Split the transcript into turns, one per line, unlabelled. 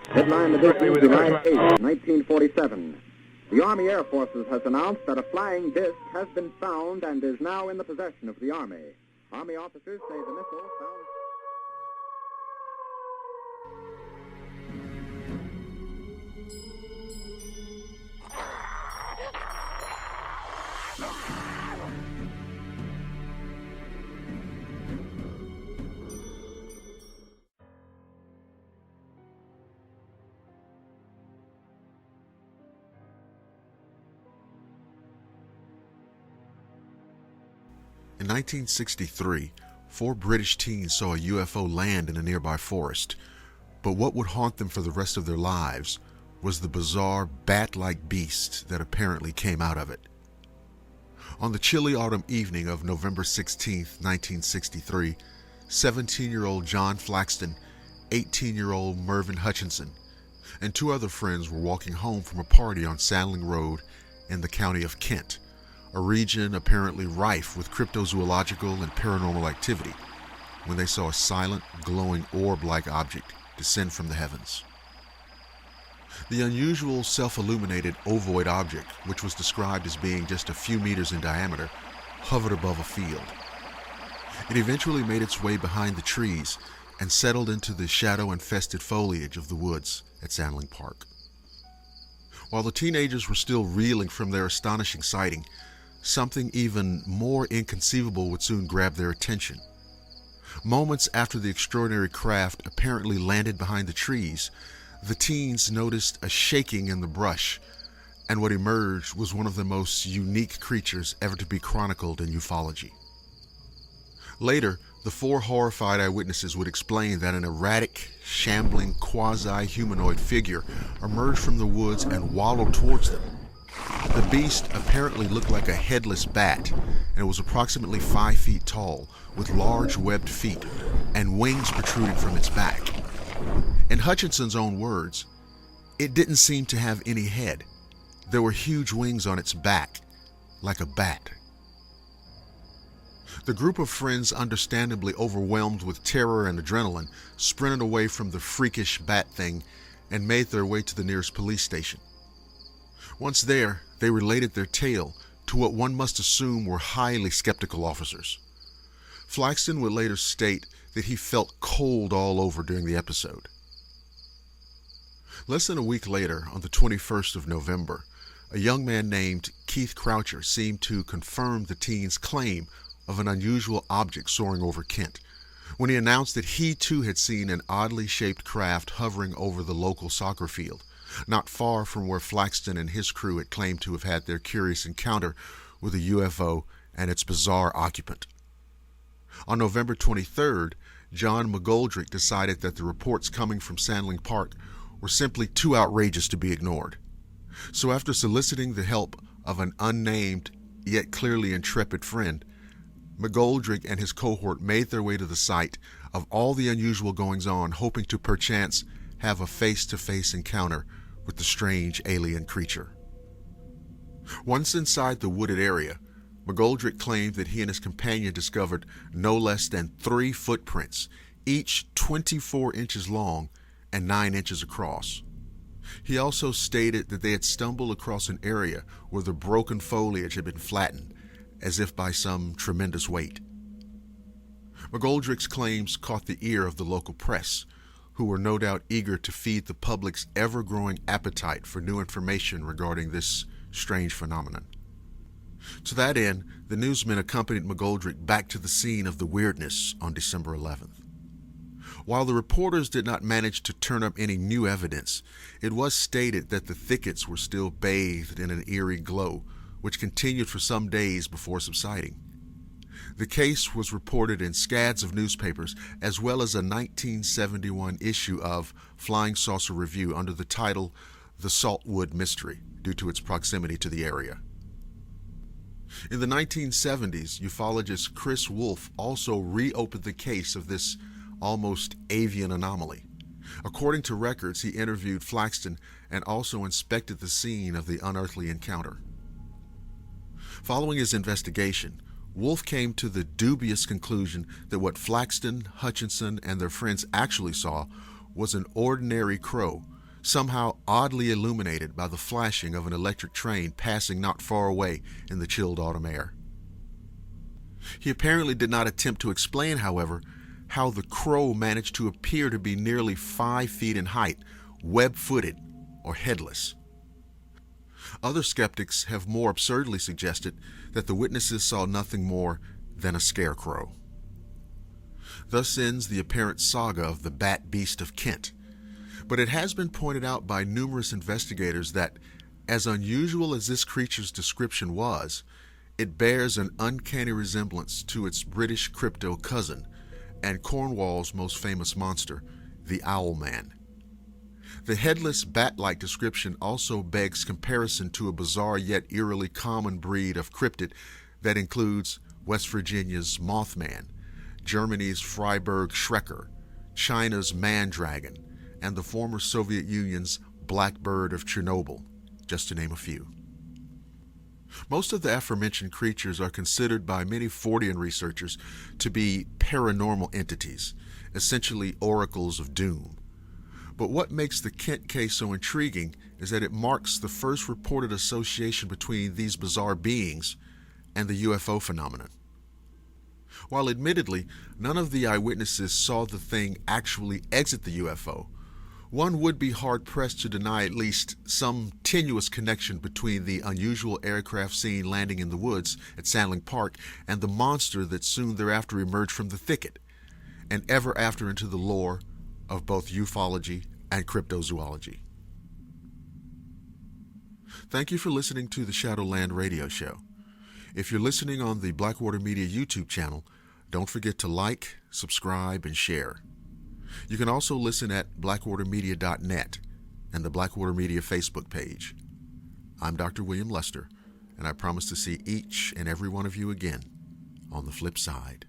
Headline edition, July 8, 1947. The Army Air Forces has announced that a flying disc has been found and is now in the possession of the Army. Army officers say the missile found...
In 1963, 4 British teens saw a UFO land in a nearby forest, but what would haunt them for the rest of their lives was the bizarre bat-like beast that apparently came out of it. On the chilly autumn evening of November 16, 1963, 17-year-old John Flaxton, 18-year-old Mervyn Hutchinson, and 2 other friends were walking home from a party on Sandling Road in the county of Kent, a region apparently rife with cryptozoological and paranormal activity, when they saw a silent, glowing orb-like object descend from the heavens. The unusual self-illuminated ovoid object, which was described as being just a few meters in diameter, hovered above a field. It eventually made its way behind the trees and settled into the shadow-infested foliage of the woods at Sandling Park. While the teenagers were still reeling from their astonishing sighting, something even more inconceivable would soon grab their attention. Moments after the extraordinary craft apparently landed behind the trees, the teens noticed a shaking in the brush, and what emerged was one of the most unique creatures ever to be chronicled in ufology. Later, the 4 horrified eyewitnesses would explain that an erratic, shambling, quasi-humanoid figure emerged from the woods and waddled towards them. The beast apparently looked like a headless bat, and it was approximately 5 feet tall, with large webbed feet and wings protruding from its back. In Hutchinson's own words, it didn't seem to have any head. There were huge wings on its back, like a bat. The group of friends, understandably overwhelmed with terror and adrenaline, sprinted away from the freakish bat thing and made their way to the nearest police station. Once there, they related their tale to what one must assume were highly skeptical officers. Flaxton would later state that he felt cold all over during the episode. Less than a week later, on the 21st of November, a young man named Keith Croucher seemed to confirm the teens' claim of an unusual object soaring over Kent, when he announced that he too had seen an oddly shaped craft hovering over the local soccer field, not far from where Flaxton and his crew had claimed to have had their curious encounter with a UFO and its bizarre occupant. On November 23rd, John McGoldrick decided that the reports coming from Sandling Park were simply too outrageous to be ignored. So after soliciting the help of an unnamed, yet clearly intrepid friend, McGoldrick and his cohort made their way to the site of all the unusual goings-on, hoping to perchance have a face-to-face encounter with the strange alien creature. Once inside the wooded area, McGoldrick claimed that he and his companion discovered no less than 3 footprints, each 24 inches long and 9 inches across. He also stated that they had stumbled across an area where the broken foliage had been flattened, as if by some tremendous weight. McGoldrick's claims caught the ear of the local press, who were no doubt eager to feed the public's ever-growing appetite for new information regarding this strange phenomenon. To that end, the newsmen accompanied McGoldrick back to the scene of the weirdness on December 11th. While the reporters did not manage to turn up any new evidence, it was stated that the thickets were still bathed in an eerie glow, which continued for some days before subsiding. The case was reported in scads of newspapers, as well as a 1971 issue of Flying Saucer Review under the title The Saltwood Mystery, due to its proximity to the area. In the 1970s, ufologist Chris Wolfe also reopened the case of this almost avian anomaly. According to records, he interviewed Flaxton and also inspected the scene of the unearthly encounter. Following his investigation, Wolf came to the dubious conclusion that what Flaxton, Hutchinson, and their friends actually saw was an ordinary crow, somehow oddly illuminated by the flashing of an electric train passing not far away in the chilled autumn air. He apparently did not attempt to explain, however, how the crow managed to appear to be nearly 5 feet in height, web-footed, or headless. Other skeptics have more absurdly suggested that the witnesses saw nothing more than a scarecrow. Thus ends the apparent saga of the Bat Beast of Kent. But it has been pointed out by numerous investigators that, as unusual as this creature's description was, it bears an uncanny resemblance to its British crypto cousin and Cornwall's most famous monster, the Owl Man. The headless bat-like description also begs comparison to a bizarre yet eerily common breed of cryptid that includes West Virginia's Mothman, Germany's Freiburg Schrecker, China's Man-Dragon, and the former Soviet Union's Blackbird of Chernobyl, just to name a few. Most of the aforementioned creatures are considered by many Fortean researchers to be paranormal entities, essentially oracles of doom. But what makes the Kent case so intriguing is that it marks the first reported association between these bizarre beings and the UFO phenomenon. While admittedly, none of the eyewitnesses saw the thing actually exit the UFO, one would be hard-pressed to deny at least some tenuous connection between the unusual aircraft seen landing in the woods at Sandling Park and the monster that soon thereafter emerged from the thicket, and ever after into the lore of both ufology and cryptozoology. Thank you for listening to the Shadowland radio show. If you're listening on the Blackwater Media YouTube channel, don't forget to like, subscribe, and share. You can also listen at blackwatermedia.net and the Blackwater Media Facebook page. I'm Dr. William Lester, and I promise to see each and every one of you again on the flip side.